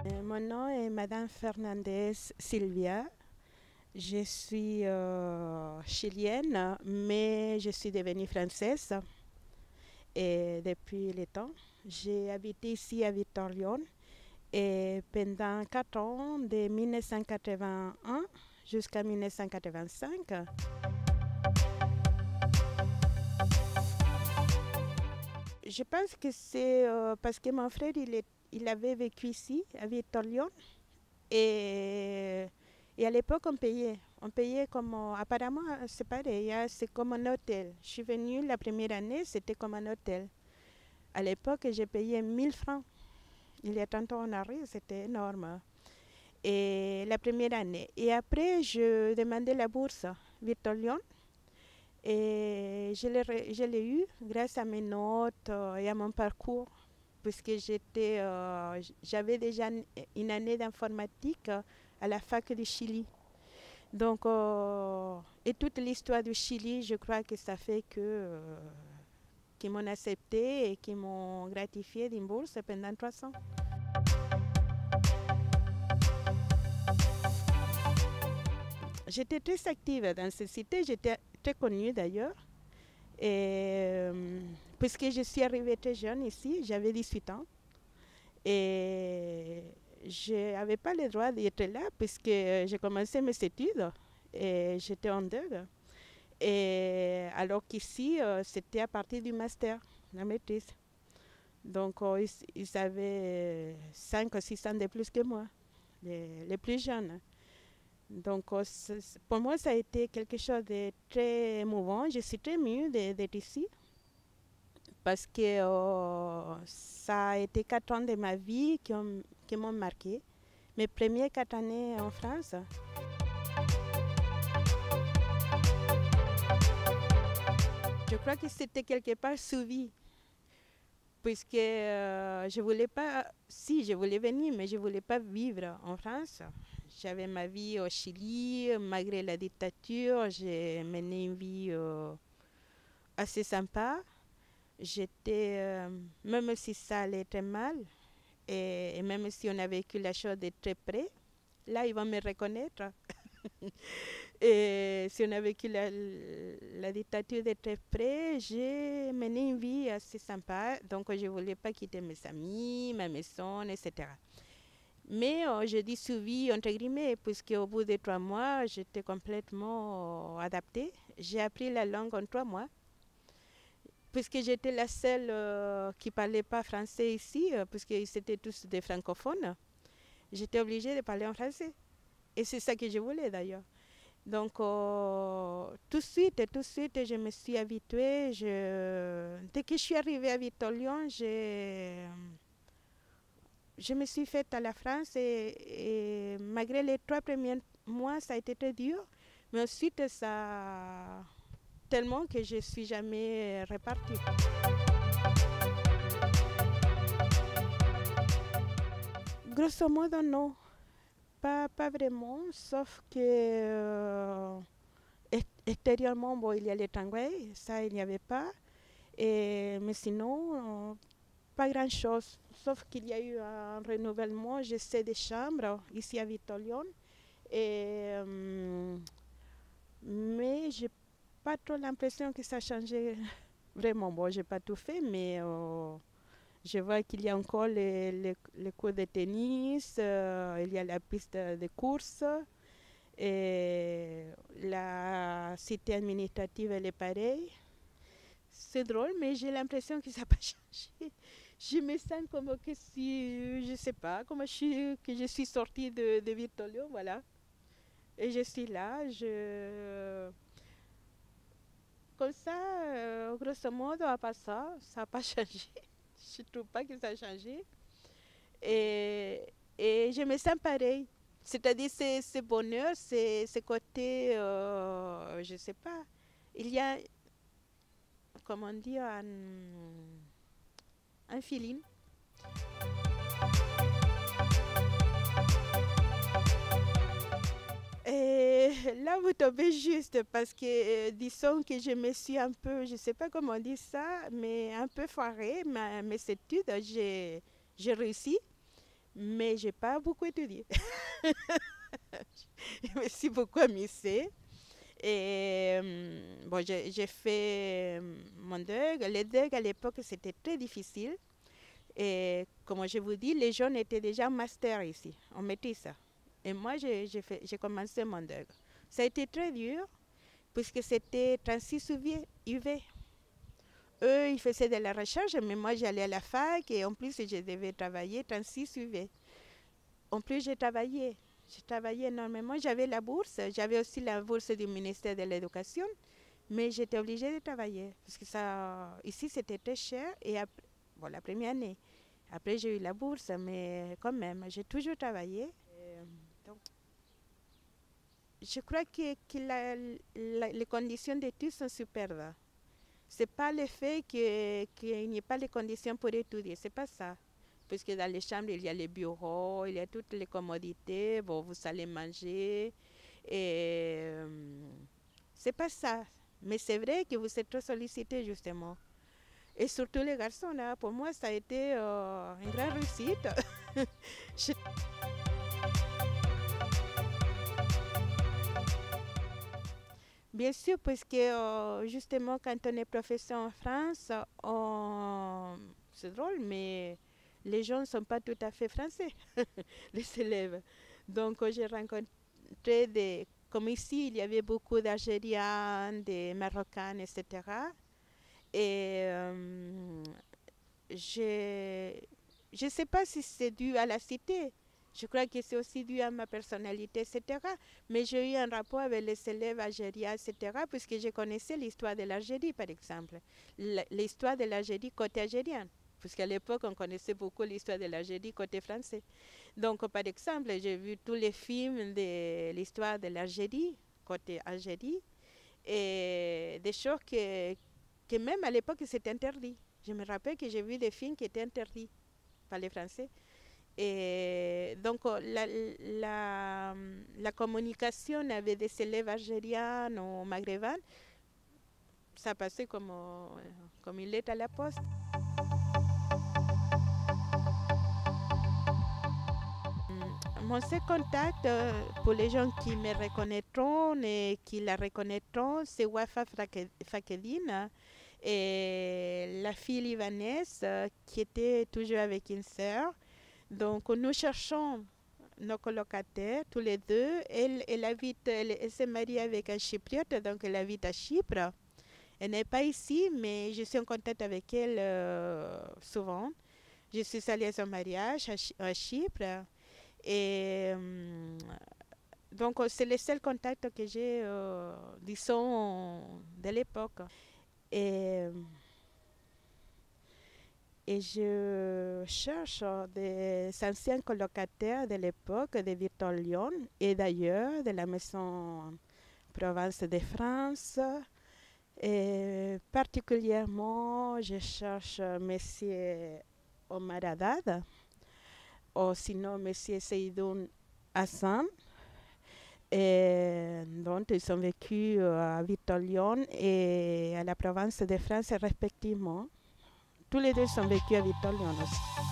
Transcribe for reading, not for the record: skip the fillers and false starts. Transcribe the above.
Mon nom est Madame Fernandez Silvia. Je suis chilienne, mais je suis devenue française et depuis le temps. J'ai habité ici à Victor-Lyon et pendant 4 ans, de 1981 jusqu'à 1985. Je pense que c'est parce que mon frère il avait vécu ici à Victor-Lyon et, et à l'époque on payait. On payait comme apparemment c'est pareil, hein, c'est comme un hôtel. Je suis venue la première année, c'était comme un hôtel. À l'époque j'ai payé 1000 francs. Il y a 30 ans en arrière, c'était énorme. Et la première année. Et après je demandais la bourse Victor-Lyon. Et je l'ai eu grâce à mes notes et à mon parcours, puisque j'avais déjà une année d'informatique à la fac du Chili. Donc, et toute l'histoire du Chili, je crois que ça fait qu'ils m'ont accepté et qu'ils m'ont gratifié d'une bourse pendant 3 ans. J'étais très active dans cette cité, j'étais très connue d'ailleurs. Et, puisque je suis arrivée très jeune ici, j'avais 18 ans. Et je n'avais pas le droit d'être là puisque j'ai commencé mes études et j'étais en DEG. Et alors qu'ici, c'était à partir du master, la maîtrise. Donc, ils avaient 5 ou 6 ans de plus que moi, les plus jeunes. Donc, pour moi, ça a été quelque chose de très émouvant. Je suis très émue d'être ici parce que ça a été 4 ans de ma vie qui m'ont marqué. Mes premières 4 années en France. Je crois que c'était quelque part suivi, puisque je voulais pas, si je voulais venir, mais je voulais pas vivre en France. J'avais ma vie au Chili, malgré la dictature, j'ai mené une vie assez sympa. Même si ça allait très mal, et même si on a vécu la chose de très près, là, ils vont me reconnaître. Et si on a vécu la dictature de très près, j'ai mené une vie assez sympa. Donc, je ne voulais pas quitter mes amis, ma maison, etc. Mais je dis suivi, entre guillemets, puisque au bout de 3 mois, j'étais complètement adaptée. J'ai appris la langue en 3 mois. Puisque j'étais la seule qui ne parlait pas français ici, puisqu'ils étaient tous des francophones, j'étais obligée de parler en français. Et c'est ça que je voulais d'ailleurs. Donc, tout de suite, je me suis habituée. Dès que je suis arrivée à Victor-Lyon, je me suis faite à la France et malgré les 3 premiers mois, ça a été très dur. Mais ensuite, ça tellement que je ne suis jamais repartie. Grosso modo, non. Pas vraiment, sauf que extérieurement, bon, il y a les tramways, ça il n'y avait pas. Mais sinon, pas grand-chose. Sauf qu'il y a eu un renouvellement, je sais, des chambres ici à Victor-Lyon. Mais j'ai pas trop l'impression que ça a changé vraiment. Bon, j'ai pas tout fait, mais je vois qu'il y a encore les cours de tennis, il y a la piste de course, et la cité administrative, elle est pareille. C'est drôle, mais j'ai l'impression que ça n'a pas changé. Je me sens comme que si, je sais pas, que je suis sortie de Victor-Lyon, voilà. Et je suis là, comme ça, grosso modo, à part ça, ça n'a pas changé. Je ne trouve pas que ça a changé. Et, et je me sens pareil. C'est-à-dire, ce bonheur, ce côté, je ne sais pas, il y a, comment dire, un feeling. Et là, vous tombez juste parce que, disons que je me suis un peu, je ne sais pas comment dire ça, mais un peu foirée. Mes études, j'ai réussi. mais je n'ai pas beaucoup étudié. Je me suis beaucoup amusée. Et bon, j'ai fait mon DEUG. Le DEUG à l'époque, c'était très difficile. Et comme je vous dis, les jeunes étaient déjà en master ici, en maîtrise. Et moi, j'ai commencé mon DEUG. Ça a été très dur, puisque c'était 36 UV. Eux, ils faisaient de la recherche, mais moi, j'allais à la fac et en plus, je devais travailler 36 UV. En plus, j'ai travaillé. J'ai travaillé énormément. J'avais la bourse. J'avais aussi la bourse du ministère de l'Éducation. Mais j'étais obligée de travailler. Parce que ça, ici, c'était très cher. Et après, bon, la première année. Après, j'ai eu la bourse. Mais quand même, j'ai toujours travaillé. Donc, je crois que les conditions d'études sont superbes. Ce n'est pas le fait qu'il n'y ait pas les conditions pour étudier. Ce n'est pas ça. Puisque dans les chambres, il y a les bureaux, il y a toutes les commodités, bon, vous allez manger. Et c'est pas ça. Mais c'est vrai que vous êtes trop sollicité, justement. Et surtout les garçons, là, pour moi, ça a été une grande réussite. Je- Bien sûr, parce que justement, quand on est professeur en France, c'est drôle, mais les gens ne sont pas tout à fait français, les élèves. Donc, j'ai rencontré comme ici, il y avait beaucoup d'Algériens, des Marocains, etc. Et je ne sais pas si c'est dû à la cité. Je crois que c'est aussi dû à ma personnalité, etc. Mais j'ai eu un rapport avec les élèves algériens, etc., puisque je connaissais l'histoire de l'Algérie, par exemple. L'histoire de l'Algérie côté algérien, puisqu'à l'époque, on connaissait beaucoup l'histoire de l'Algérie côté français. Donc, par exemple, j'ai vu tous les films de l'histoire de l'Algérie, côté Algérie, et des choses que même à l'époque, c'était interdit. Je me rappelle que j'ai vu des films qui étaient interdits par les Français. Et donc, la communication avec des élèves algériens ou maghrébins, ça passait comme une lettre à la poste. Mon seul contact, pour les gens qui me reconnaîtront et qui la reconnaîtront, c'est Wafa Fakedine, et la fille libanaise qui était toujours avec une sœur. Donc, nous cherchons nos colocataires, tous les deux. Elle s'est mariée avec un Chypriote, donc elle habite à Chypre. Elle n'est pas ici, mais je suis en contact avec elle souvent. Je suis allée à son mariage à Chypre. Et donc, c'est le seul contact que j'ai, disons, de l'époque. Et, et je cherche des anciens colocataires de l'époque de Victor Lyon et d'ailleurs de la maison Provence de France. Et particulièrement, je cherche Monsieur Omar Haddad, ou sinon Monsieur Seydoun Hassan. Et donc, ils ont vécu à Victor Lyon et à la Provence de France respectivement. Tous les deux sont vécus à Victor Lyon aussi.